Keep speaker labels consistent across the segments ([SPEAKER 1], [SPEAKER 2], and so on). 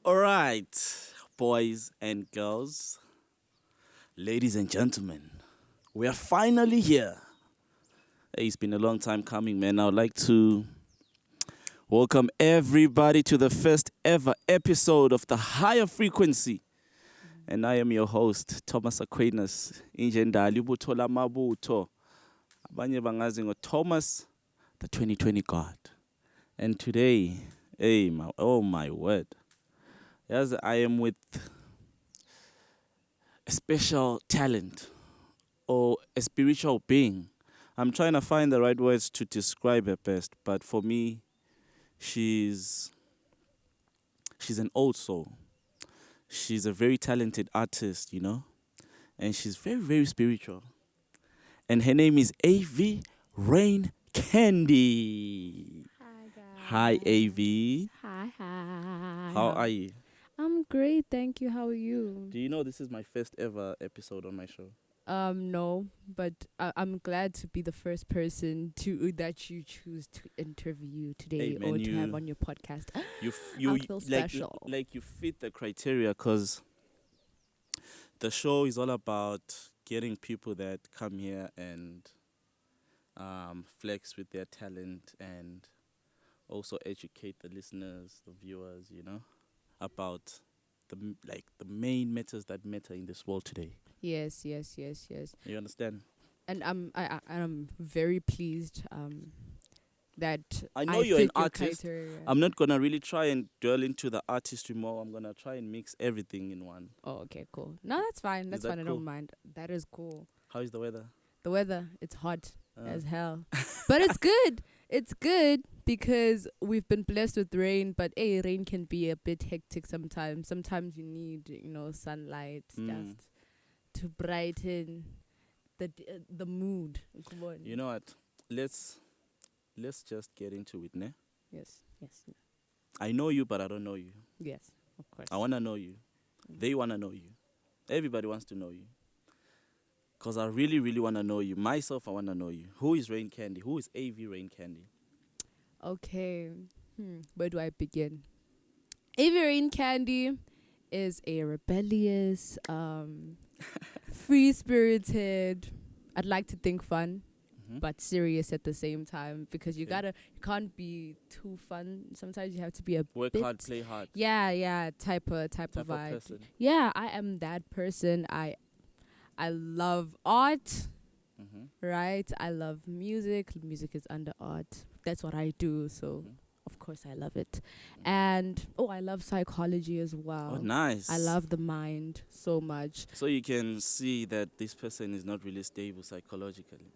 [SPEAKER 1] All right, boys and girls, ladies and gentlemen, we are finally here. Hey, it's been a long time coming, man. I would like to welcome everybody to the first ever episode of the Higher Frequency. And I am your host, Thomas Aquinas, Injendali Butola Mabuto. Abanye bangazi Thomas, the 2020 God. And today, oh my word. Yes, I am with a special talent or a spiritual being. I'm trying to find the right words to describe her best, but for me, she's an old soul. She's a very talented artist, and she's very, very spiritual. And her name is AV RainCandy.
[SPEAKER 2] Hi guys.
[SPEAKER 1] Hi, AV.
[SPEAKER 2] Hi.
[SPEAKER 1] How are you?
[SPEAKER 2] I'm great, thank you. How are you?
[SPEAKER 1] Do you know this is my first ever episode on my show?
[SPEAKER 2] No, but I'm glad to be the first person that you choose to interview today
[SPEAKER 1] Hey, man,
[SPEAKER 2] or to have on your podcast.
[SPEAKER 1] You
[SPEAKER 2] I feel special.
[SPEAKER 1] like you fit the criteria because the show is all about getting people that come here and flex with their talent and also educate the listeners, the viewers, about the main matters that matter in this world today.
[SPEAKER 2] Yes.
[SPEAKER 1] You understand?
[SPEAKER 2] And I'm very pleased that
[SPEAKER 1] I know
[SPEAKER 2] I
[SPEAKER 1] you're
[SPEAKER 2] fit
[SPEAKER 1] an
[SPEAKER 2] your
[SPEAKER 1] artist.
[SPEAKER 2] criteria.
[SPEAKER 1] I'm not gonna really try and dwell into the artistry more. I'm gonna try and mix everything in one.
[SPEAKER 2] Oh, okay, cool. No, that's fine. That's
[SPEAKER 1] that
[SPEAKER 2] fine. I
[SPEAKER 1] cool?
[SPEAKER 2] don't mind. That is cool.
[SPEAKER 1] How is the weather?
[SPEAKER 2] The weather, it's hot
[SPEAKER 1] Uh,
[SPEAKER 2] as hell. But it's good. It's good because we've been blessed with rain, but rain can be a bit hectic sometimes. Sometimes you need, sunlight just to brighten the mood. Come on.
[SPEAKER 1] You know what? Let's just get into it, ne?
[SPEAKER 2] Yes.
[SPEAKER 1] I know you, but I don't know you.
[SPEAKER 2] Yes, of course.
[SPEAKER 1] I wanna know you. They wanna know you. Everybody wants to know you. Cause I really, really wanna know you. Myself, I wanna know you. Who is RainCandy? Who is AV RainCandy?
[SPEAKER 2] Okay. Where do I begin? Rain Candy is a rebellious, free-spirited, I'd like to think fun, but serious at the same time because you can't be too fun. Sometimes you have to be a
[SPEAKER 1] Work
[SPEAKER 2] bit
[SPEAKER 1] hard, play hard.
[SPEAKER 2] Yeah, type of vibe.
[SPEAKER 1] Person.
[SPEAKER 2] Yeah, I am that person. I love art, right? I love music. Music is under art. That's what I do, so of course I love it. And I love psychology as well.
[SPEAKER 1] Oh, nice.
[SPEAKER 2] I love the mind so much.
[SPEAKER 1] So you can see that this person is not really stable psychologically.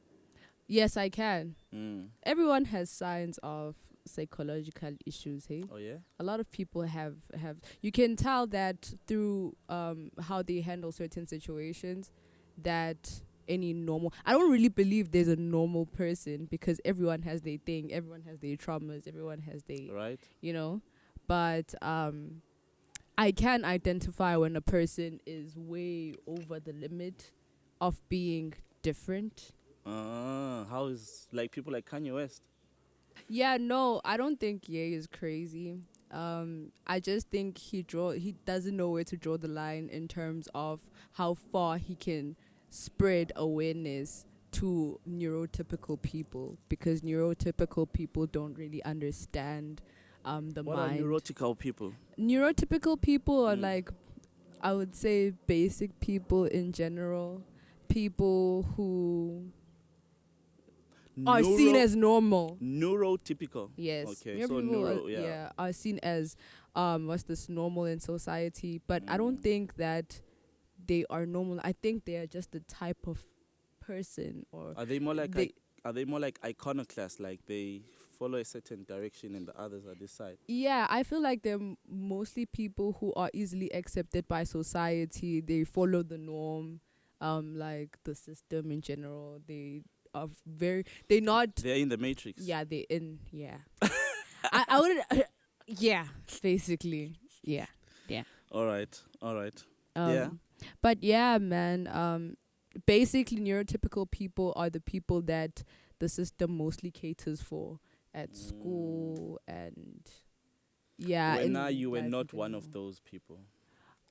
[SPEAKER 2] Yes, I can.
[SPEAKER 1] Everyone
[SPEAKER 2] Everyone has signs of psychological issues, hey?
[SPEAKER 1] Oh yeah?
[SPEAKER 2] A lot of people have you can tell that through how they handle certain situations that any normal I don't really believe there's a normal person because everyone has their thing, everyone has their traumas, everyone has their
[SPEAKER 1] Right.
[SPEAKER 2] But I can identify when a person is way over the limit of being different.
[SPEAKER 1] How is like people like Kanye West?
[SPEAKER 2] Yeah, no, I don't think Ye is crazy. I just think he doesn't know where to draw the line in terms of how far he can spread awareness to neurotypical people because neurotypical people don't really understand the
[SPEAKER 1] What
[SPEAKER 2] mind.
[SPEAKER 1] are neurotypical people?
[SPEAKER 2] Neurotypical people are like, I would say, basic people in general. People who are seen as normal.
[SPEAKER 1] Neurotypical.
[SPEAKER 2] Yes.
[SPEAKER 1] Okay. So
[SPEAKER 2] People
[SPEAKER 1] yeah.
[SPEAKER 2] are seen as what's this normal in society, but I don't think that they are normal. I think they are just the type of person or
[SPEAKER 1] Are they more like iconoclasts? Like they follow a certain direction and the others are this side.
[SPEAKER 2] yeah, I feel like they're mostly people who are easily accepted by society. They follow the norm, like the system in general. They are they're not.
[SPEAKER 1] They're in the matrix.
[SPEAKER 2] Yeah, yeah. I wouldn't. Yeah, basically. Yeah.
[SPEAKER 1] All right.
[SPEAKER 2] Yeah. But yeah, man. Basically, neurotypical people are the people that the system mostly caters for at school and yeah,
[SPEAKER 1] When now
[SPEAKER 2] in
[SPEAKER 1] you were
[SPEAKER 2] life in
[SPEAKER 1] not one of
[SPEAKER 2] general.
[SPEAKER 1] those people.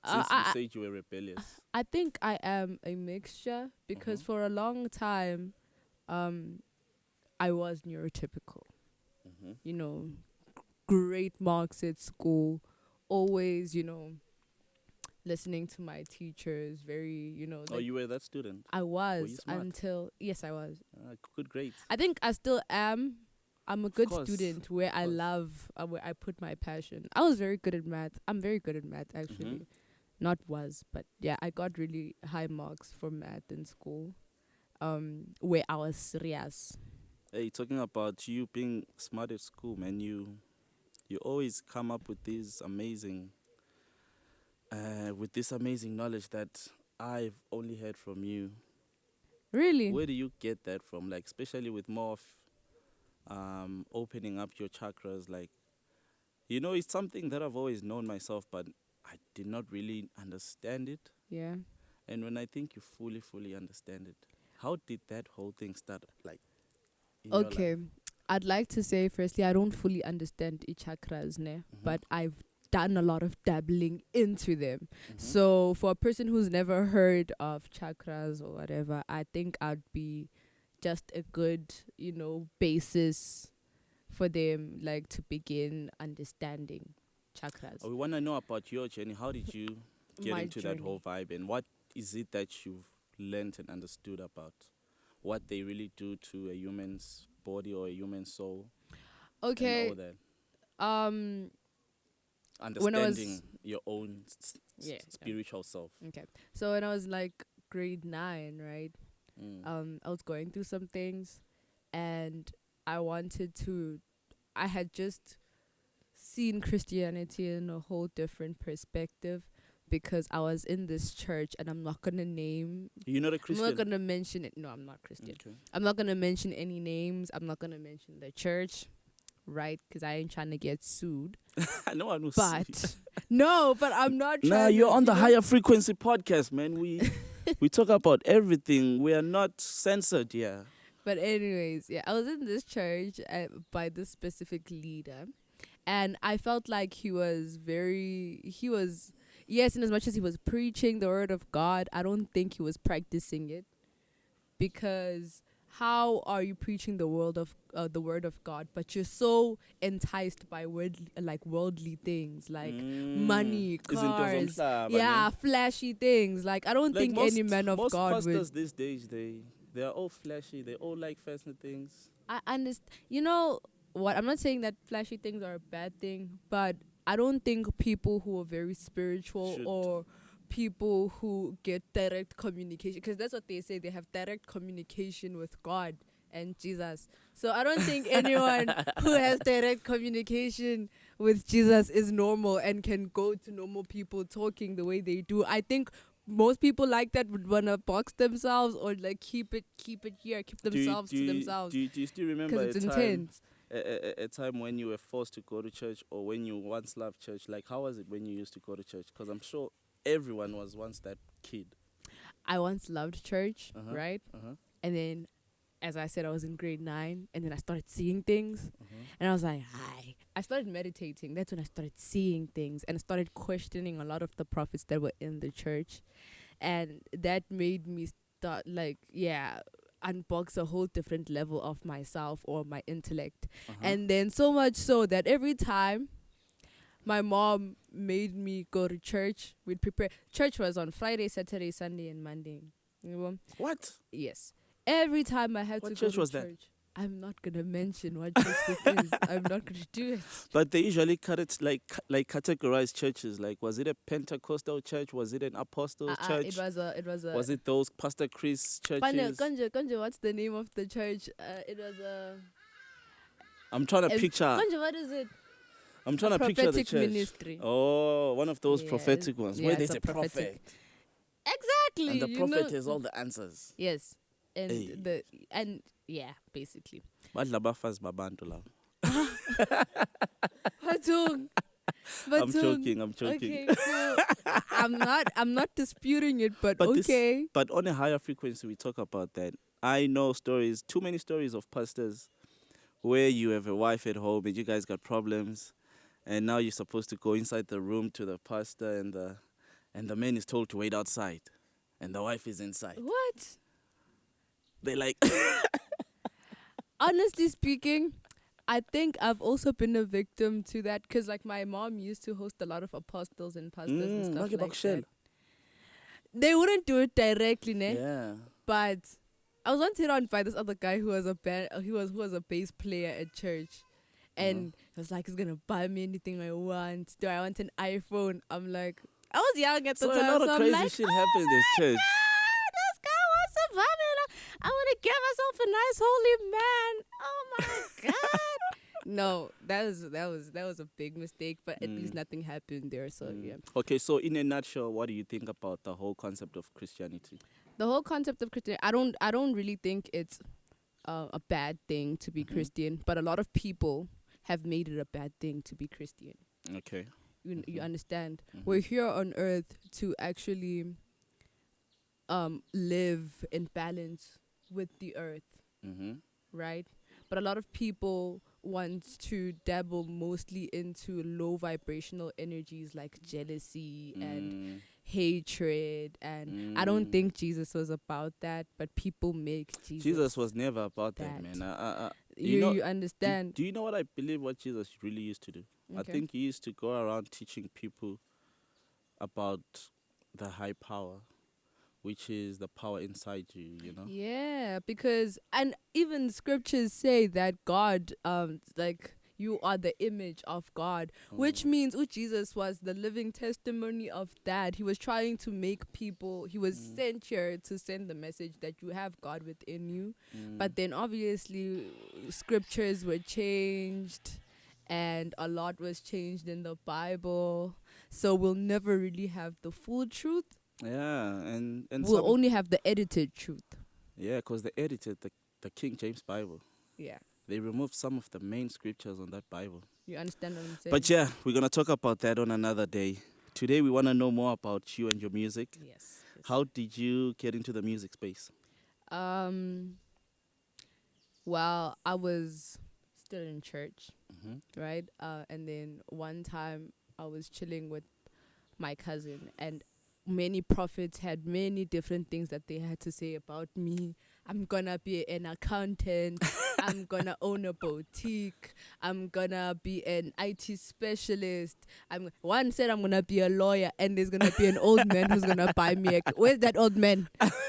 [SPEAKER 2] Uh,
[SPEAKER 1] Since you
[SPEAKER 2] I
[SPEAKER 1] said you were rebellious.
[SPEAKER 2] I think I am a mixture
[SPEAKER 1] Mm-hmm.
[SPEAKER 2] because for a long time, um, I was neurotypical.
[SPEAKER 1] Mm-hmm.
[SPEAKER 2] You know, great marks at school, always, listening to my teachers. Very,
[SPEAKER 1] Oh,
[SPEAKER 2] like
[SPEAKER 1] you were that student.
[SPEAKER 2] I
[SPEAKER 1] Were you
[SPEAKER 2] was
[SPEAKER 1] smart?
[SPEAKER 2] until yes, I was.
[SPEAKER 1] Good grades.
[SPEAKER 2] I think I still am. I'm a
[SPEAKER 1] Of
[SPEAKER 2] good
[SPEAKER 1] course.
[SPEAKER 2] student where
[SPEAKER 1] Of
[SPEAKER 2] I
[SPEAKER 1] course.
[SPEAKER 2] love where I put my passion. I was very good at math. I'm very good at math
[SPEAKER 1] Mm-hmm.
[SPEAKER 2] actually. Not was, but yeah, I got really high marks for math in school. Where I was serious.
[SPEAKER 1] Hey, talking about you being smart at school, man, you always come up with this amazing knowledge that I've only heard from you.
[SPEAKER 2] Really?
[SPEAKER 1] Where do you get that from? Like, especially with more of opening up your chakras. Like, it's something that I've always known myself, but I did not really understand it.
[SPEAKER 2] Yeah.
[SPEAKER 1] And when I think you fully understand it, how did that whole thing start? Like in your life?
[SPEAKER 2] Okay. I'd like to say firstly I don't fully understand chakras, ne,
[SPEAKER 1] Mhm.
[SPEAKER 2] but I've done a lot of dabbling into them.
[SPEAKER 1] Mhm.
[SPEAKER 2] So for a person who's never heard of chakras or whatever, I think I'd be just a good, basis for them like to begin understanding chakras.
[SPEAKER 1] We want to know about your journey. How did you get
[SPEAKER 2] My
[SPEAKER 1] into that whole
[SPEAKER 2] journey.
[SPEAKER 1] vibe, and what is it that you've learned and understood about what they really do to a human's body or a human soul, and all
[SPEAKER 2] Okay.
[SPEAKER 1] that?
[SPEAKER 2] Um when I was
[SPEAKER 1] Understanding your own
[SPEAKER 2] yeah, yeah.
[SPEAKER 1] spiritual self.
[SPEAKER 2] Okay. So when I was like grade 9, right?
[SPEAKER 1] Mm.
[SPEAKER 2] I was going through some things and I wanted to I had just seen Christianity in a whole different perspective because I was in this church and
[SPEAKER 1] You're not a
[SPEAKER 2] I'm not
[SPEAKER 1] Christian.
[SPEAKER 2] gonna mention it. No, I'm not Christian.
[SPEAKER 1] Okay.
[SPEAKER 2] I'm not gonna mention any names. I'm not gonna mention the church, right? Because I ain't trying to get sued.
[SPEAKER 1] No one will see.
[SPEAKER 2] But no, but I'm not
[SPEAKER 1] Nah,
[SPEAKER 2] trying
[SPEAKER 1] you're
[SPEAKER 2] to.
[SPEAKER 1] on the higher frequency podcast, man. We talk about everything. We are not censored here.
[SPEAKER 2] But anyways, yeah, I was in this church by this specific leader, and I felt like he was yes, in as much as he was preaching the word of God, I don't think he was practicing it because how are you preaching the word of God, but you're so enticed by worldly things like money,
[SPEAKER 1] Izinto
[SPEAKER 2] cars,
[SPEAKER 1] zomhlaba,
[SPEAKER 2] yeah,
[SPEAKER 1] ne?
[SPEAKER 2] flashy things. Like I don't
[SPEAKER 1] Like
[SPEAKER 2] think any man of
[SPEAKER 1] most
[SPEAKER 2] God would.
[SPEAKER 1] pastors these days, they are all flashy. They all like fancy things.
[SPEAKER 2] I understand. You know what? I'm not saying that flashy things are a bad thing, but I don't think people who are very spiritual
[SPEAKER 1] Should
[SPEAKER 2] or people who get direct communication, because that's what they say, they have direct communication with God and Jesus. So I don't think anyone who has direct communication with Jesus is normal and can go to normal people talking the way they do. I think most people like that would wanna box themselves or like keep it here, keep
[SPEAKER 1] do you,
[SPEAKER 2] themselves
[SPEAKER 1] do
[SPEAKER 2] to
[SPEAKER 1] you,
[SPEAKER 2] themselves
[SPEAKER 1] do you, do you still
[SPEAKER 2] because
[SPEAKER 1] remember
[SPEAKER 2] it's intense.
[SPEAKER 1] a time when you were forced to go to church, or when you once loved church? Like, how was it when you used to go to church? Because I'm sure everyone was once that kid.
[SPEAKER 2] I once loved church,
[SPEAKER 1] Uh huh.
[SPEAKER 2] right?
[SPEAKER 1] Uh huh.
[SPEAKER 2] And then, as I said, I was in grade 9, and then I started seeing things,
[SPEAKER 1] Uh-huh.
[SPEAKER 2] and I was like, "Hi!" I started meditating. That's when I started seeing things, and I started questioning a lot of the prophets that were in the church, and that made me start unbox a whole different level of myself or my intellect.
[SPEAKER 1] Uh-huh.
[SPEAKER 2] And then so much so that every time my mom made me go to church, we'd prepare. Church was on Friday, Saturday, Sunday, and Monday. You know?
[SPEAKER 1] What?
[SPEAKER 2] Yes. Every time I had
[SPEAKER 1] What
[SPEAKER 2] to go
[SPEAKER 1] church
[SPEAKER 2] to
[SPEAKER 1] was that?
[SPEAKER 2] church. I'm not gonna mention what church this is. I'm not gonna do it.
[SPEAKER 1] But they usually cut it like categorize churches. Like, was it a Pentecostal church? Was it an Apostle church?
[SPEAKER 2] It was a
[SPEAKER 1] Was it those Pastor Chris churches?
[SPEAKER 2] Kanje, what's the name of the church? It was a
[SPEAKER 1] I'm trying to picture.
[SPEAKER 2] Kanje, what is it?
[SPEAKER 1] I'm
[SPEAKER 2] A
[SPEAKER 1] trying to picture the
[SPEAKER 2] prophetic
[SPEAKER 1] church.
[SPEAKER 2] ministry.
[SPEAKER 1] Oh, one of those
[SPEAKER 2] Yes.
[SPEAKER 1] prophetic ones
[SPEAKER 2] Yeah,
[SPEAKER 1] where
[SPEAKER 2] it's
[SPEAKER 1] there's
[SPEAKER 2] a
[SPEAKER 1] a
[SPEAKER 2] prophetic.
[SPEAKER 1] prophet,
[SPEAKER 2] Exactly.
[SPEAKER 1] and the
[SPEAKER 2] you
[SPEAKER 1] prophet
[SPEAKER 2] know.
[SPEAKER 1] has all the answers.
[SPEAKER 2] Yes. And
[SPEAKER 1] Hey.
[SPEAKER 2] yeah, basically.
[SPEAKER 1] Badla bafazi babantu laba.
[SPEAKER 2] Batung.
[SPEAKER 1] I'm joking. I'm joking.
[SPEAKER 2] Okay, cool. I'm not disputing it, but okay.
[SPEAKER 1] But on a higher frequency, we talk about that. I know stories, too many stories of pastors where you have a wife at home and you guys got problems, and now you're supposed to go inside the room to the pastor, and the man is told to wait outside, and the wife is inside.
[SPEAKER 2] What?
[SPEAKER 1] They're like,
[SPEAKER 2] Honestly speaking, I think I've also been a victim to that because, like, my mom used to host a lot of apostles and pastors and stuff
[SPEAKER 1] Lucky
[SPEAKER 2] like
[SPEAKER 1] Box Shell.
[SPEAKER 2] that. They wouldn't do it directly, ne?
[SPEAKER 1] Yeah.
[SPEAKER 2] But I was once hit on by this other guy who was a who was a bass player at church, and he was like, he's gonna buy me anything I want. Do I want an iPhone? I'm like, I was young at the
[SPEAKER 1] So
[SPEAKER 2] time,
[SPEAKER 1] a lot of
[SPEAKER 2] so I'm
[SPEAKER 1] crazy
[SPEAKER 2] like,
[SPEAKER 1] shit happened in this church.
[SPEAKER 2] this guy wants to buy me. I want to give myself a nice holy man. Oh my god. No, that was a big mistake, but at least nothing happened there. So yeah.
[SPEAKER 1] Okay, so in a nutshell, what do you think about the whole concept of Christianity?
[SPEAKER 2] The whole concept of Christian, I don't really think it's a bad thing to be Christian, but a lot of people have made it a bad thing to be Christian.
[SPEAKER 1] Okay.
[SPEAKER 2] You understand? We're here on earth to actually live in balance with the earth, right? But a lot of people want to dabble mostly into low vibrational energies like jealousy and hatred, and I don't think Jesus was about that, but people make
[SPEAKER 1] Jesus was never about that, man.
[SPEAKER 2] You understand?
[SPEAKER 1] Do you know what I believe what Jesus really used to do? I
[SPEAKER 2] Okay.
[SPEAKER 1] think he used to go around teaching people about the high power, which is the power inside you, you know?
[SPEAKER 2] Yeah, because and even scriptures say that God, like you are the image of God, which means Jesus was the living testimony of that. He was trying to make people. He was sent here to send the message that you have God within you, but then obviously scriptures were changed, and a lot was changed in the Bible, so we'll never really have the full truth.
[SPEAKER 1] Yeah, and
[SPEAKER 2] We'll only have the edited truth.
[SPEAKER 1] yeah, because they edited the King James Bible.
[SPEAKER 2] Yeah.
[SPEAKER 1] They removed some of the main scriptures on that Bible.
[SPEAKER 2] You understand what I'm saying?
[SPEAKER 1] But yeah, we're going to talk about that on another day. Today, we want to know more about you and your music.
[SPEAKER 2] Yes.
[SPEAKER 1] How did you get into the music space?
[SPEAKER 2] Well, I was still in church, right? And then one time I was chilling with my cousin, and many prophets had many different things that they had to say about me. I'm gonna be an accountant. I'm gonna own a boutique. I'm gonna be an IT specialist. One said I'm gonna be a lawyer, and there's gonna be an old man who's gonna buy me. Where's that old man?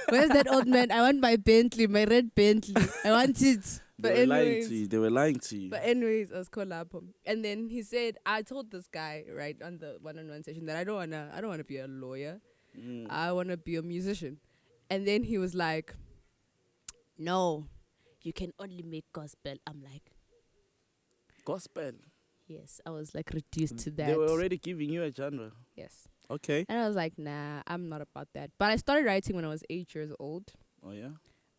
[SPEAKER 2] Where's that old man? I want my Bentley, my red Bentley. I want it. But
[SPEAKER 1] They were lying
[SPEAKER 2] anyways,
[SPEAKER 1] to you. They were lying to you.
[SPEAKER 2] but anyways, I was called up, and then he said, I told this guy right on the one-on-one session that I don't wanna be a lawyer. I wanna be a musician. And then he was like, no, you can only make gospel. I'm like,
[SPEAKER 1] Gospel.
[SPEAKER 2] yes. I was like reduced to that.
[SPEAKER 1] They were already giving you a genre.
[SPEAKER 2] Yes.
[SPEAKER 1] Okay.
[SPEAKER 2] And I was like, nah, I'm not about that. But I started writing when I was 8 years old.
[SPEAKER 1] Oh, yeah?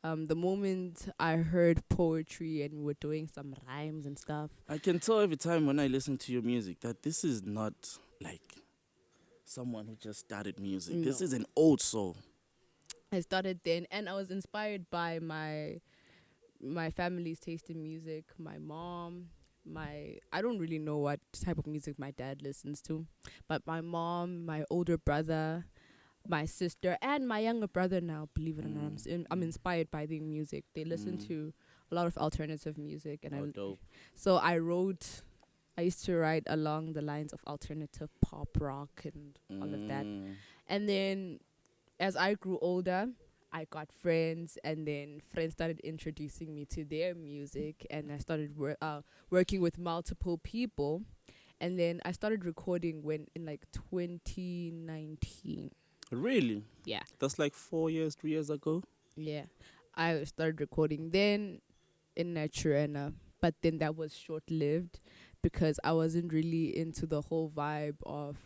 [SPEAKER 2] The moment I heard poetry and we were doing some rhymes and stuff.
[SPEAKER 1] I can tell every time when I listen to your music that this is not like someone who just started music.
[SPEAKER 2] No.
[SPEAKER 1] This is an old soul.
[SPEAKER 2] I started then, and I was inspired by my family's taste in music. My mom, I don't really know what type of music my dad listens to, but my mom, my older brother, my sister, and my younger brother now, believe it or not, I'm inspired by their music. They listen to a lot of alternative music, and
[SPEAKER 1] Dope.
[SPEAKER 2] so I used to write along the lines of alternative pop rock and all of that. And then as I grew older, I got friends, and then friends started introducing me to their music, and I started working with multiple people, and then I started recording in like 2019.
[SPEAKER 1] Really?
[SPEAKER 2] Yeah.
[SPEAKER 1] That's like 3 years ago?
[SPEAKER 2] Yeah. I started recording then in Naturena, but then that was short-lived because I wasn't really into the whole vibe of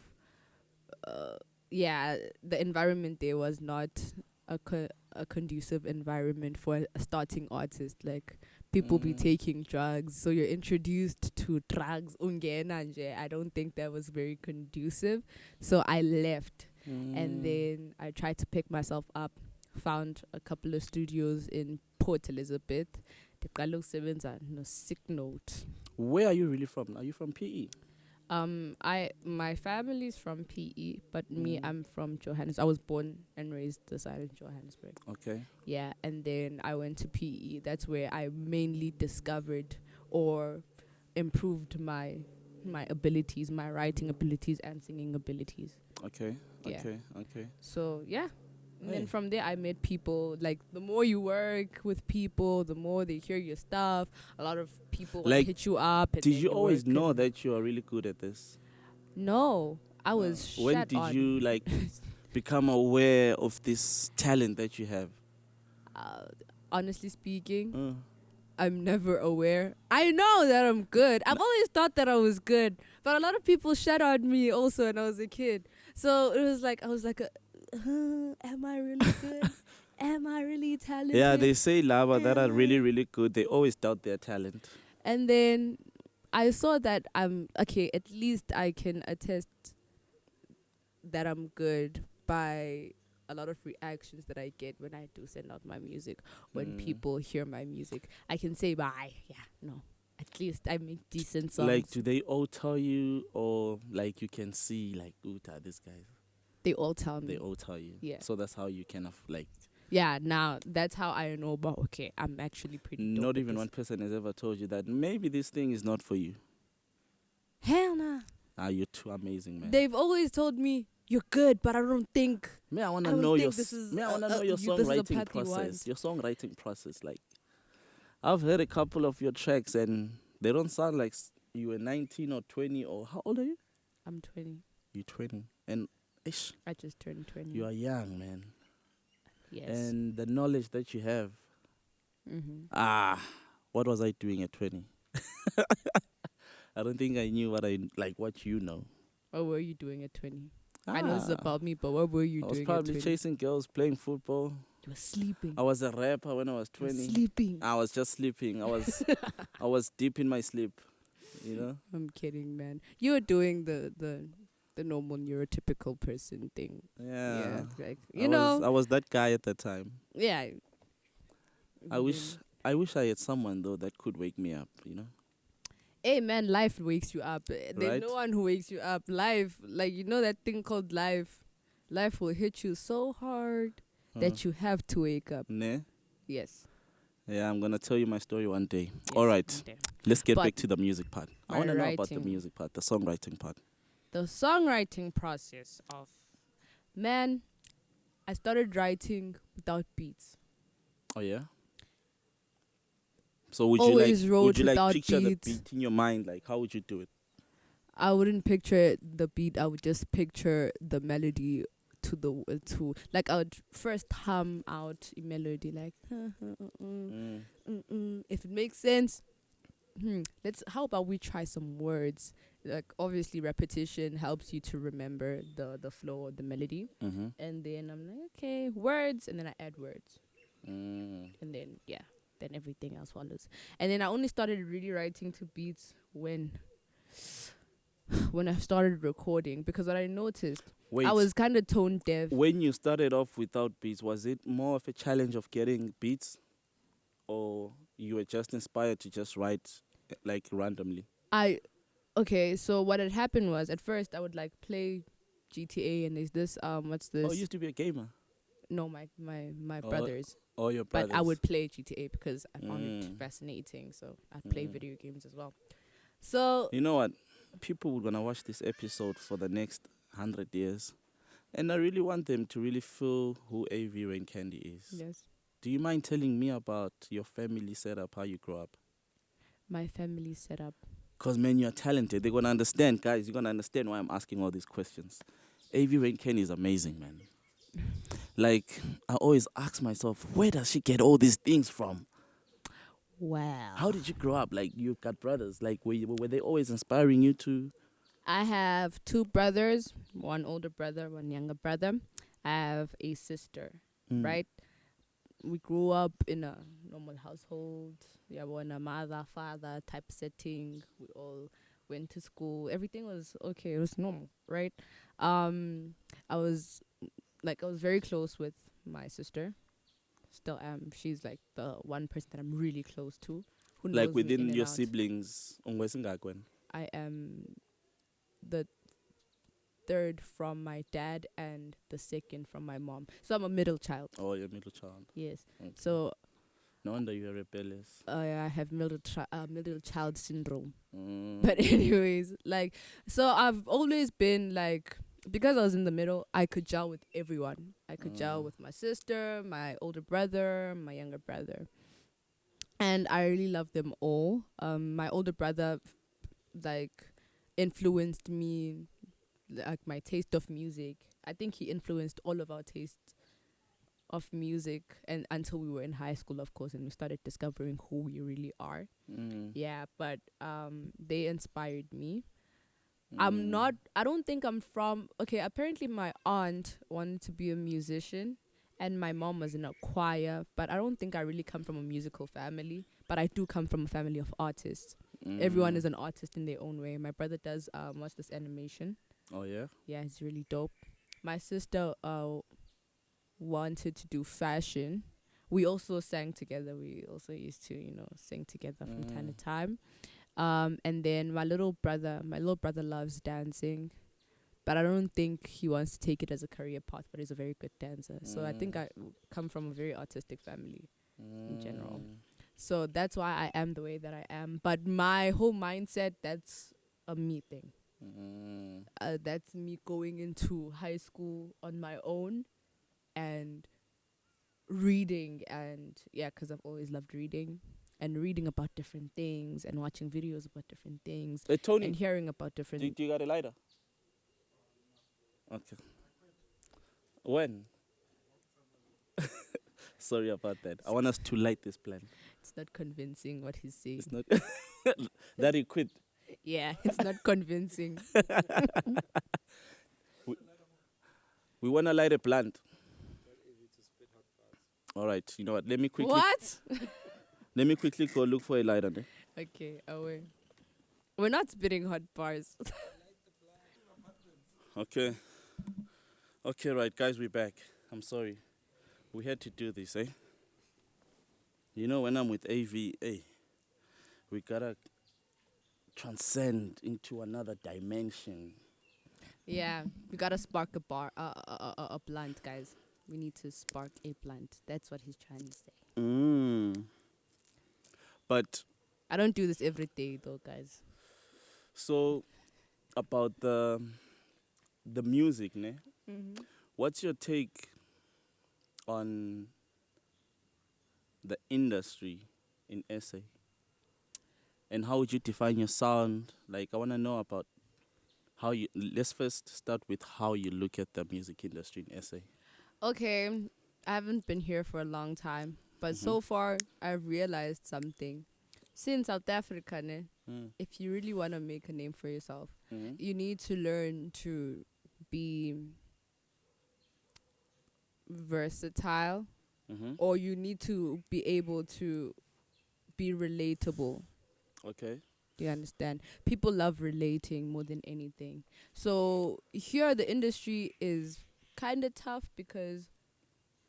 [SPEAKER 2] the environment there was not a conducive environment for a starting artist. Like, people be taking drugs, so you're introduced to drugs. I don't think that was very conducive, so I left. And then I tried to pick myself up, found a couple of studios in Port Elizabeth. No sick note.
[SPEAKER 1] Where are you really from? Are you from PE?
[SPEAKER 2] My family's from PE, but me,
[SPEAKER 1] Mm.
[SPEAKER 2] I'm from Johannesburg. I was born and raised this side in Johannesburg.
[SPEAKER 1] Okay.
[SPEAKER 2] Yeah, and then I went to PE. That's where I mainly discovered or improved my abilities, my writing abilities and singing abilities.
[SPEAKER 1] Okay.
[SPEAKER 2] Yeah.
[SPEAKER 1] Okay. Okay.
[SPEAKER 2] So yeah. And then
[SPEAKER 1] Hey.
[SPEAKER 2] from there I met people. Like the more you work with people, the more they hear your stuff. A lot of people wanna
[SPEAKER 1] Like,
[SPEAKER 2] hit you up and
[SPEAKER 1] did
[SPEAKER 2] then
[SPEAKER 1] you
[SPEAKER 2] you
[SPEAKER 1] always
[SPEAKER 2] work
[SPEAKER 1] know
[SPEAKER 2] and
[SPEAKER 1] that you are really good at this?
[SPEAKER 2] no. I was
[SPEAKER 1] When
[SPEAKER 2] shut
[SPEAKER 1] did
[SPEAKER 2] on.
[SPEAKER 1] you like become aware of this talent that you have?
[SPEAKER 2] uh, Honestly speaking,
[SPEAKER 1] Uh,
[SPEAKER 2] I'm never aware. I know that I'm good. I've always thought that I was good, but a lot of people shat on me also when I was a kid. So it was like I was like, am I really good? Am I really
[SPEAKER 1] yeah,
[SPEAKER 2] talented?
[SPEAKER 1] they say lava that are
[SPEAKER 2] Am
[SPEAKER 1] really,
[SPEAKER 2] I?
[SPEAKER 1] really good. They always doubt their talent.
[SPEAKER 2] And then I saw that I'm okay. At least I can attest that I'm good by a lot of reactions that I get when I do send out my music. When
[SPEAKER 1] Mm.
[SPEAKER 2] people hear my music, I can say bye. Yeah, no. At least I make decent
[SPEAKER 1] Like,
[SPEAKER 2] songs.
[SPEAKER 1] do they all tell you, or like you can see, like, Uta, this guy?
[SPEAKER 2] They all tell
[SPEAKER 1] They
[SPEAKER 2] me.
[SPEAKER 1] all tell you.
[SPEAKER 2] Yeah.
[SPEAKER 1] So that's how you kind of like.
[SPEAKER 2] Yeah, now that's how I know about okay, I'm actually pretty dope
[SPEAKER 1] Not
[SPEAKER 2] at
[SPEAKER 1] even
[SPEAKER 2] this.
[SPEAKER 1] one person has ever told you that maybe this thing is not for you.
[SPEAKER 2] Hell nah.
[SPEAKER 1] Ah, you're too amazing, man.
[SPEAKER 2] They've always told me you're good, but I don't think
[SPEAKER 1] May I
[SPEAKER 2] I
[SPEAKER 1] wanna
[SPEAKER 2] don't
[SPEAKER 1] know your
[SPEAKER 2] think this is
[SPEAKER 1] may I wanna know your
[SPEAKER 2] this is a
[SPEAKER 1] songwriting
[SPEAKER 2] path you
[SPEAKER 1] process.
[SPEAKER 2] want.
[SPEAKER 1] Your songwriting process. Like, I've heard a couple of your tracks and they don't sound like you were 19 or 20, or how old are you?
[SPEAKER 2] I'm 20.
[SPEAKER 1] You're 20. And ish,
[SPEAKER 2] I just turned 20.
[SPEAKER 1] you are young, man.
[SPEAKER 2] Yes.
[SPEAKER 1] And the knowledge that you have.
[SPEAKER 2] Mhm.
[SPEAKER 1] What was I doing at 20? I don't think I knew what you know.
[SPEAKER 2] What were you doing at 20? I know this is
[SPEAKER 1] Ah,
[SPEAKER 2] about me, but what were you
[SPEAKER 1] I was
[SPEAKER 2] doing at
[SPEAKER 1] probably
[SPEAKER 2] 20?
[SPEAKER 1] chasing girls, playing football.
[SPEAKER 2] You were sleeping.
[SPEAKER 1] I was a rapper when I was
[SPEAKER 2] You were
[SPEAKER 1] 20.
[SPEAKER 2] sleeping.
[SPEAKER 1] I was just sleeping. I was deep in my sleep, you know?
[SPEAKER 2] I'm kidding, man. You were doing the normal neurotypical person thing.
[SPEAKER 1] Yeah.
[SPEAKER 2] Like
[SPEAKER 1] I was that guy at that time.
[SPEAKER 2] yeah.
[SPEAKER 1] I wish I wish I had someone though that could wake me up, you know?
[SPEAKER 2] Hey man, life wakes you up. There's
[SPEAKER 1] Right?
[SPEAKER 2] no one who wakes you up. Life, like that thing called life. Life will hit you so hard that you have to wake up.
[SPEAKER 1] Ne?
[SPEAKER 2] Yes.
[SPEAKER 1] Yeah, I'm gonna tell you my story one day.
[SPEAKER 2] Yes,
[SPEAKER 1] All right.
[SPEAKER 2] one day.
[SPEAKER 1] Let's get
[SPEAKER 2] But
[SPEAKER 1] back to the music part. I
[SPEAKER 2] my
[SPEAKER 1] wanna know about the
[SPEAKER 2] writing.
[SPEAKER 1] music part, the songwriting part.
[SPEAKER 2] The songwriting process of man, I started writing without beats.
[SPEAKER 1] Oh yeah? So would
[SPEAKER 2] Always wrote
[SPEAKER 1] you like
[SPEAKER 2] without
[SPEAKER 1] picture the
[SPEAKER 2] beats.
[SPEAKER 1] beat in your mind? Like how would you do it?
[SPEAKER 2] I wouldn't picture the beat. I would just picture the melody to like I would first hum out a melody like
[SPEAKER 1] Mm.
[SPEAKER 2] if it makes sense. How about we try some words? Like obviously repetition helps you to remember the flow of the melody.
[SPEAKER 1] Mm-hmm.
[SPEAKER 2] And then I'm like, okay, words, and then I add words.
[SPEAKER 1] Mm.
[SPEAKER 2] And then then everything else follows. And then I only started really writing to beats when I started recording, because what I noticed,
[SPEAKER 1] Wait,
[SPEAKER 2] I was kind of tone deaf.
[SPEAKER 1] when you started off without beats, was it more of a challenge of getting beats, or you were just inspired to just write like randomly?
[SPEAKER 2] Okay, so what had happened was at first I would like play GTA, and there's this what's
[SPEAKER 1] Oh,
[SPEAKER 2] this?
[SPEAKER 1] you used to be a gamer.
[SPEAKER 2] No, my
[SPEAKER 1] Oh,
[SPEAKER 2] brothers.
[SPEAKER 1] Or your
[SPEAKER 2] But
[SPEAKER 1] brothers.
[SPEAKER 2] I would play GTA because I found it
[SPEAKER 1] Mm.
[SPEAKER 2] fascinating. So I'd play
[SPEAKER 1] Mm.
[SPEAKER 2] video games as well. So
[SPEAKER 1] You know what? People were gonna watch this episode for the next 100 years, and I really want them to really feel who AV RainCandy is.
[SPEAKER 2] yes,
[SPEAKER 1] Do you mind telling me about your family setup, how you grew up?
[SPEAKER 2] my family set up.
[SPEAKER 1] Because, man, you're talented. They're going to understand, guys. You're going to understand why I'm asking all these questions. AV RainCandy is amazing, man. Like, I always ask myself, where does she get all these things from?
[SPEAKER 2] Wow.
[SPEAKER 1] How did you grow up? Like, you've got brothers. Like, were they always inspiring you to?
[SPEAKER 2] I have two brothers, one older brother, one younger brother. I have a sister,
[SPEAKER 1] Mm.
[SPEAKER 2] right? We grew up in a normal household. Yeah, we're in a mother, father type setting. We all went to school. Everything was okay. It was normal, right? I was very close with my sister. Still am. She's like the one person that I'm really close to, who
[SPEAKER 1] Like,
[SPEAKER 2] knows me in
[SPEAKER 1] within
[SPEAKER 2] and
[SPEAKER 1] your
[SPEAKER 2] out.
[SPEAKER 1] siblings, ungwesingakwen?
[SPEAKER 2] I am third from my dad and the second from my mom. So I'm a middle child.
[SPEAKER 1] Oh, you're middle child.
[SPEAKER 2] Yes.
[SPEAKER 1] Okay.
[SPEAKER 2] So
[SPEAKER 1] No wonder you're rebellious.
[SPEAKER 2] I have middle child syndrome.
[SPEAKER 1] Mm.
[SPEAKER 2] But anyways, like, so I've always been like, because I was in the middle, I could gel with everyone. I could gel with my sister, my older brother, my younger brother, and I really love them all. My older brother, like, influenced me, like my taste of music. I think he influenced all of our tastes of music, and until we were in high school, of course, and we started discovering who we really are. Yeah, but they inspired me. I don't think I'm from, okay, apparently my aunt wanted to be a musician and my mom was in a choir, but I don't think I really come from a musical family, but I do come from a family of artists. Everyone is an artist in their own way. My brother does what's this, animation.
[SPEAKER 1] Oh, yeah?
[SPEAKER 2] Yeah, it's really dope. My sister wanted to do fashion. We also sang together. We also used to, sing together from time to time. And then my little brother loves dancing, but I don't think he wants to take it as a career path, but he's a very good dancer. So I think I come from a very artistic family in general. So that's why I am the way that I am. But my whole mindset, that's a me thing. That's me going into high school on my own and reading, and yeah, because I've always loved reading and reading about different things and watching videos about different things
[SPEAKER 1] Hey, Tony,
[SPEAKER 2] and hearing about different.
[SPEAKER 1] do you got a lighter? Okay. When? Sorry about that. I want us to light this plant.
[SPEAKER 2] It's not convincing what he's saying.
[SPEAKER 1] It's not. Daddy, quit.
[SPEAKER 2] Yeah, it's not convincing.
[SPEAKER 1] We want to light a plant. All right. You know what? Let me quickly.
[SPEAKER 2] What?
[SPEAKER 1] Let me quickly go look for a lighter. Then.
[SPEAKER 2] Okay, away. We're not spitting hot bars.
[SPEAKER 1] Okay. Okay, right, guys, we're back. I'm sorry. We had to do this, eh? You know, when I'm with AVA, we gotta transcend into another dimension.
[SPEAKER 2] Yeah, we gotta spark a plant, guys. We need to spark a plant. That's what he's trying to say.
[SPEAKER 1] But
[SPEAKER 2] I don't do this every day, though, guys.
[SPEAKER 1] so about the music, ne? What's your take on the industry in SA? And how would you define your sound? Like, I want to know about how you. Let's first start with how you look at the music industry in SA.
[SPEAKER 2] Okay, I haven't been here for a long time, but so far I've realized something. In South Africa, ne, if you really want to make a name for yourself, you need to learn to be versatile, or you need to be able to be relatable.
[SPEAKER 1] Okay.
[SPEAKER 2] Do you understand? People love relating more than anything. So here the industry is kind of tough because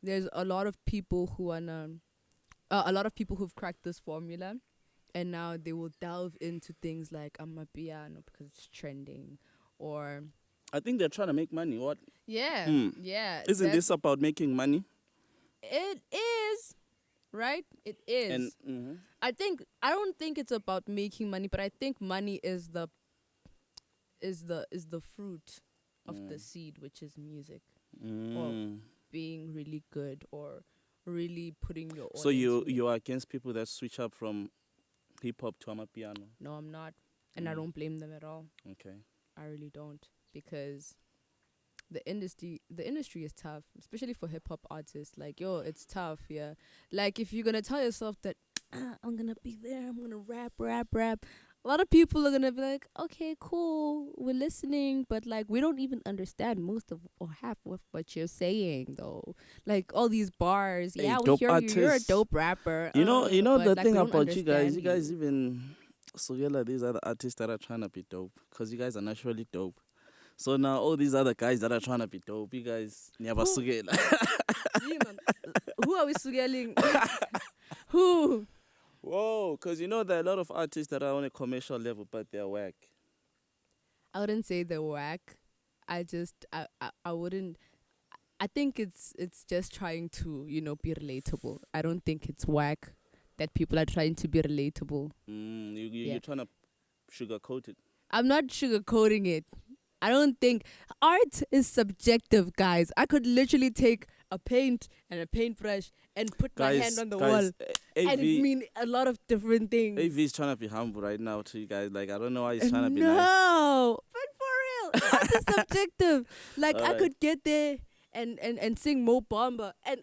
[SPEAKER 2] there's a lot of people who a lot of people who've cracked this formula, and now they will delve into things like piano because it's trending, or
[SPEAKER 1] I think they're trying to make money. What?
[SPEAKER 2] yeah, yeah.
[SPEAKER 1] Isn't this about making money?
[SPEAKER 2] It is, right? It is.
[SPEAKER 1] And
[SPEAKER 2] I don't think it's about making money, but I think money is the fruit of the seed, which is music, or being really good, or really putting your all
[SPEAKER 1] so
[SPEAKER 2] into it.
[SPEAKER 1] you are against people that switch up from hip hop to amapiano?
[SPEAKER 2] No, I'm not, and I don't blame them at all.
[SPEAKER 1] Okay.
[SPEAKER 2] I really don't, because the industry is tough, especially for hip hop artists. Like, yo, it's tough, yeah. Like, if you're gonna tell yourself that I'm gonna be there, I'm gonna rap, a lot of people are gonna be like, okay, cool, we're listening, but like we don't even understand most of or half of what you're saying, though. Like all these bars,
[SPEAKER 1] Hey,
[SPEAKER 2] yeah, we
[SPEAKER 1] dope
[SPEAKER 2] hear you, you're a
[SPEAKER 1] artists.
[SPEAKER 2] dope rapper.
[SPEAKER 1] You know
[SPEAKER 2] but,
[SPEAKER 1] the
[SPEAKER 2] like,
[SPEAKER 1] thing
[SPEAKER 2] we don't
[SPEAKER 1] about you guys
[SPEAKER 2] understand
[SPEAKER 1] even so these are the artists that are trying to be dope because you guys are naturally dope. So now all these other guys that are trying to be dope, you guys never sugela.
[SPEAKER 2] Who are we sugeling? Who?
[SPEAKER 1] Whoa, because you know there are a lot of artists that are on a commercial level, but they're whack.
[SPEAKER 2] I wouldn't say they're whack. I wouldn't. I think it's just trying to be relatable. I don't think it's whack that people are trying to be relatable.
[SPEAKER 1] You're trying to sugarcoat it.
[SPEAKER 2] I'm not sugarcoating it. I don't think art is subjective, guys. I could literally take a paint and a paintbrush and put my hand on the wall, and it mean a lot of different things.
[SPEAKER 1] AV is trying to be humble right now to you guys. Like, I don't know why he's trying to be nice.
[SPEAKER 2] No, but for real, art is subjective. Like, I could get there and sing Mo Bamba, and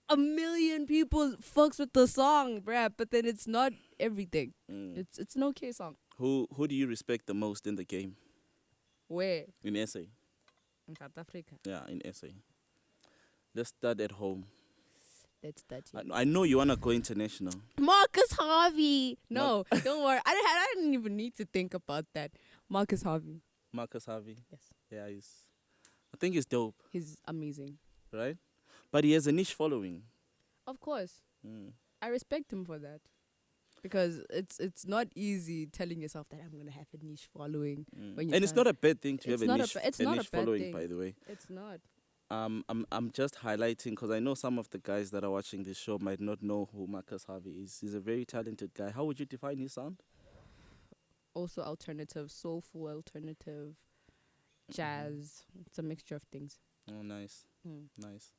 [SPEAKER 2] a million people fucks with the song, bruh. But then it's not everything. It's an okay song.
[SPEAKER 1] Who do you respect the most in the game?
[SPEAKER 2] Where?
[SPEAKER 1] In SA.
[SPEAKER 2] In South Africa.
[SPEAKER 1] Yeah, in SA. Let's start at home.
[SPEAKER 2] Let's start.
[SPEAKER 1] I know you wanna go international.
[SPEAKER 2] Marcus Harvey. No, don't worry. I didn't even need to think about that. Marcus Harvey.
[SPEAKER 1] Marcus Harvey.
[SPEAKER 2] Yes.
[SPEAKER 1] Yeah, I think he's dope.
[SPEAKER 2] He's amazing.
[SPEAKER 1] Right? But he has a niche following.
[SPEAKER 2] Of course. I respect him for that. Because it's not easy telling yourself that I'm gonna have a niche following when
[SPEAKER 1] and it's not a bad thing to have a niche,
[SPEAKER 2] it's not a bad
[SPEAKER 1] following,
[SPEAKER 2] thing.
[SPEAKER 1] by the way.
[SPEAKER 2] It's not.
[SPEAKER 1] I'm just highlighting because I know some of the guys that are watching this show might not know who Marcus Harvey is. He's a very talented guy. How would you define his sound?
[SPEAKER 2] Also alternative, soulful alternative, jazz. It's a mixture of things.
[SPEAKER 1] Oh, nice. Nice.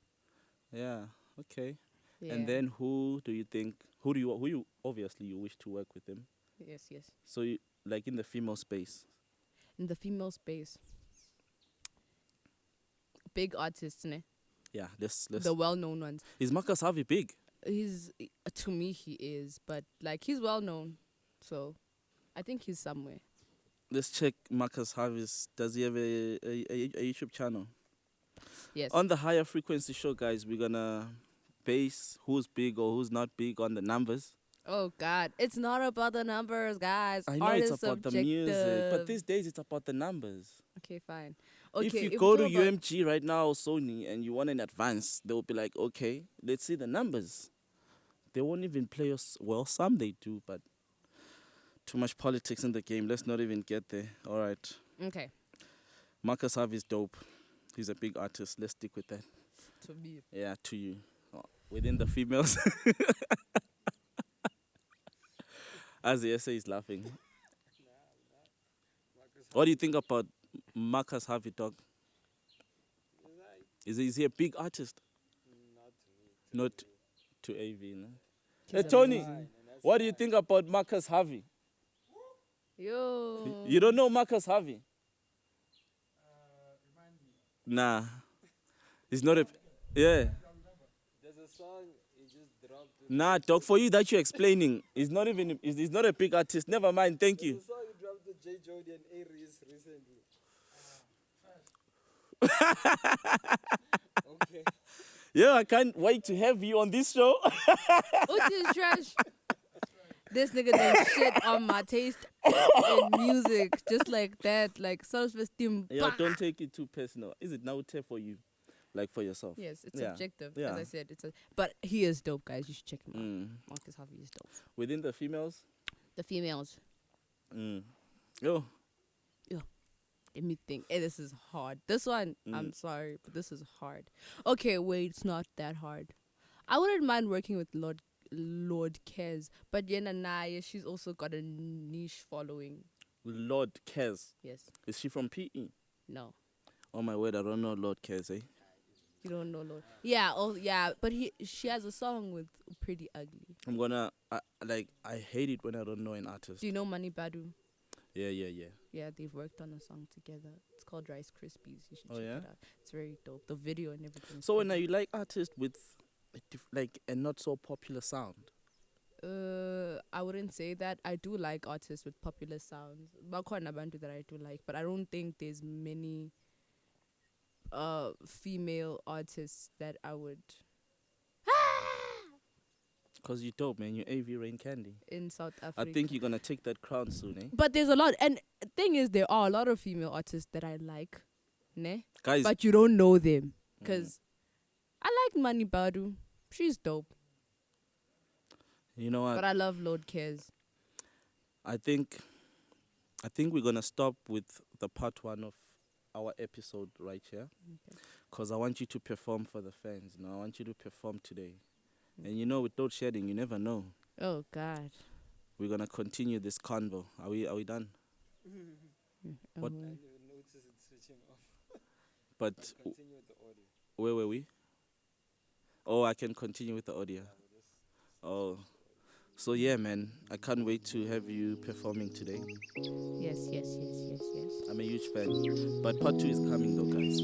[SPEAKER 1] Yeah, okay.
[SPEAKER 2] Yeah.
[SPEAKER 1] And then who do you obviously you wish to work with him?
[SPEAKER 2] Yes.
[SPEAKER 1] So you, like in the female space.
[SPEAKER 2] In the female space. Big artists, ne?
[SPEAKER 1] Yeah, let's
[SPEAKER 2] the well-known ones.
[SPEAKER 1] Is Marcus Harvey big?
[SPEAKER 2] To me he is, but like he's well known, so I think he's somewhere.
[SPEAKER 1] Let's check Marcus Harvey's. Does he have a YouTube channel?
[SPEAKER 2] Yes.
[SPEAKER 1] On the higher frequency show, guys, we're gonna base who's big or who's not big on the numbers.
[SPEAKER 2] Oh God, it's not about the numbers, guys.
[SPEAKER 1] I know
[SPEAKER 2] Art
[SPEAKER 1] it's
[SPEAKER 2] is
[SPEAKER 1] about the music, but these days it's about the numbers.
[SPEAKER 2] Okay, fine. Okay,
[SPEAKER 1] if you go to UMG right now or Sony and you want an advance, they'll be like, okay, let's see the numbers. They won't even play us. Well, some they do, but too much politics in the game. Let's not even get there. All right.
[SPEAKER 2] Okay.
[SPEAKER 1] Marcus Harvey's dope. He's a big artist. Let's stick with that.
[SPEAKER 2] To me.
[SPEAKER 1] Yeah, to you. Oh, within the females. As the essay is laughing. What do you think about Marcus Harvey, dog? Is he a big artist? Not to AV, no? Hey, Tony, what do you think about Marcus Harvey?
[SPEAKER 2] Yo.
[SPEAKER 1] You don't know Marcus Harvey? Nah. He's not a... Yeah.
[SPEAKER 3] There's a song he just dropped.
[SPEAKER 1] Nah, dog, for you that you're explaining, he's not a big artist. Never mind, thank you.
[SPEAKER 3] There's a song he dropped with J. Jody and Aries recently. Okay.
[SPEAKER 1] Yeah, I can't wait to have you on this show.
[SPEAKER 2] What is trash? This nigga done shit on my taste in music, just like that, like self-esteem.
[SPEAKER 1] Yeah, don't take it too personal. Is it now for you? Like for yourself?
[SPEAKER 2] Yes, it's
[SPEAKER 1] Yeah.
[SPEAKER 2] subjective.
[SPEAKER 1] Yeah.
[SPEAKER 2] As I said, but he is dope, guys. You should check him out. Marcus Harvey is dope.
[SPEAKER 1] Within the females?
[SPEAKER 2] The females.
[SPEAKER 1] Yo.
[SPEAKER 2] Let me think. Hey, this is hard. This one, I'm sorry, but this is hard. Okay, wait, it's not that hard. I wouldn't mind working with Lord Kez, but Yena Naya, she's also got a niche following.
[SPEAKER 1] Lord Kez.
[SPEAKER 2] Yes.
[SPEAKER 1] Is she from PE?
[SPEAKER 2] No.
[SPEAKER 1] Oh my word, I don't know Lord Kez, eh?
[SPEAKER 2] You don't know Lord. Yeah, but she has a song with Pretty Ugly.
[SPEAKER 1] I'm gonna, I hate it when I don't know an artist.
[SPEAKER 2] Do you know Mani Badu?
[SPEAKER 1] Yeah.
[SPEAKER 2] Yeah, they've worked on a song together. It's called Rice Krispies. You should check
[SPEAKER 1] yeah?
[SPEAKER 2] it out. It's very dope. The video and everything.
[SPEAKER 1] So when you like artists with a not so popular sound?
[SPEAKER 2] I wouldn't say that. I do like artists with popular sounds. Bakhona bantu that I do like, but I don't think there's many female artists that I would
[SPEAKER 1] Because you're dope, man. You're AV RainCandy.
[SPEAKER 2] in South Africa.
[SPEAKER 1] I think you're gonna take that crown soon, eh?
[SPEAKER 2] But there's a lot, and thing is, there are a lot of female artists that I like, ne?
[SPEAKER 1] Guys,
[SPEAKER 2] But you don't know them, because I like Mani Badu. She's dope.
[SPEAKER 1] you know what?
[SPEAKER 2] But I love Lord Cares.
[SPEAKER 1] I think we're gonna stop with the part one of our episode right here,
[SPEAKER 2] Okay.
[SPEAKER 1] because I want you to perform for the fans. I want you to perform today. And with load shedding, you never know.
[SPEAKER 2] Oh God.
[SPEAKER 1] We're gonna continue this convo. Are we done? What?
[SPEAKER 3] I didn't even notice it switching off.
[SPEAKER 1] But
[SPEAKER 3] Continue with the audio.
[SPEAKER 1] where were we? Oh, I can continue with the audio. Oh, so yeah, man, I can't wait to have you performing today.
[SPEAKER 2] Yes, yes, yes, yes, yes.
[SPEAKER 1] I'm a huge fan. But part 2 is coming though, guys.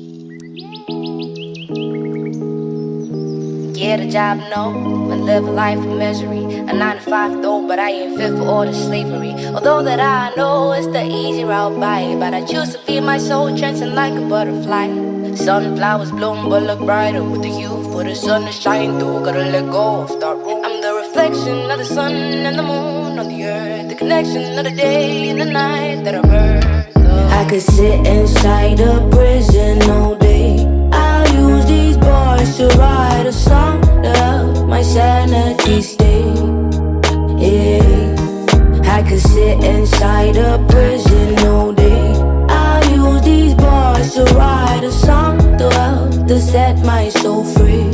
[SPEAKER 4] Get a job, no, but live a life of misery. A 9 to 5 though, but I ain't fit for all the slavery. Although that I know it's the easy route by, but I choose to feed my soul, trenching like a butterfly. Sunflowers bloom but look brighter with the youth. For the sun to shine through, gotta let go of start. I'm the reflection of the sun and the moon on the earth, the connection of the day and the night that I birthed. I could sit inside a prison all day. I'll use these bars to write a song to help my sanity stay. Yeah, I could sit inside a prison all day. I'll use these bars to write a song to help to set my soul free.